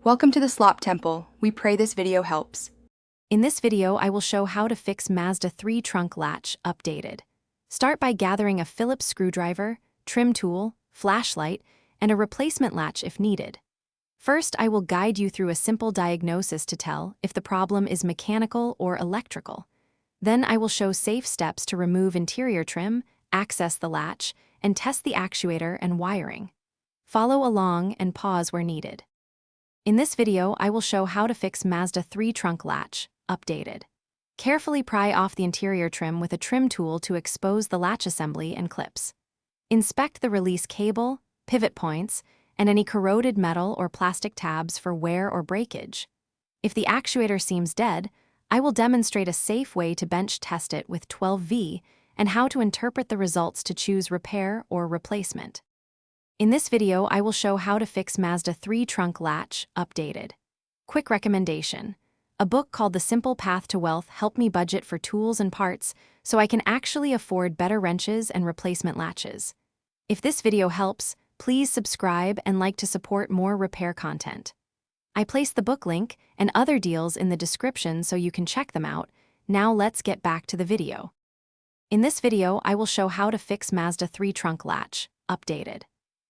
Welcome to the Slop Temple. We pray this video helps. In this video, I will show how to fix Mazda 3 trunk latch updated. Start by gathering a Phillips screwdriver, trim tool, flashlight, and a replacement latch if needed. First, I will guide you through a simple diagnosis to tell if the problem is mechanical or electrical. Then I will show safe steps to remove interior trim, access the latch, and test the actuator and wiring. Follow along and pause where needed. In this video, I will show how to fix Mazda 3 trunk latch, updated. Carefully pry off the interior trim with a trim tool to expose the latch assembly and clips. Inspect the release cable, pivot points, and any corroded metal or plastic tabs for wear or breakage. If the actuator seems dead, I will demonstrate a safe way to bench test it with 12V and how to interpret the results to choose repair or replacement. In this video, I will show how to fix Mazda 3 trunk latch, updated. Quick recommendation. A book called The Simple Path to Wealth helped me budget for tools and parts so I can actually afford better wrenches and replacement latches. If this video helps, please subscribe and like to support more repair content. I placed the book link and other deals in the description so you can check them out. Now let's get back to the video. In this video, I will show how to fix Mazda 3 trunk latch, updated.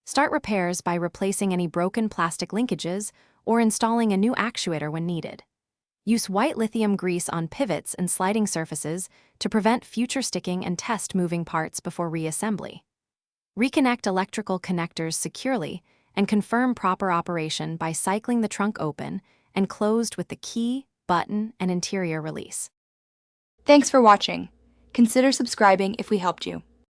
Start repairs by replacing any broken plastic linkages or installing a new actuator when needed. Use white lithium grease on pivots and sliding surfaces to prevent future sticking and test moving parts before reassembly. Reconnect electrical connectors securely and confirm proper operation by cycling the trunk open and closed with the key, button, and interior release. Thanks for watching. Consider subscribing if we helped you.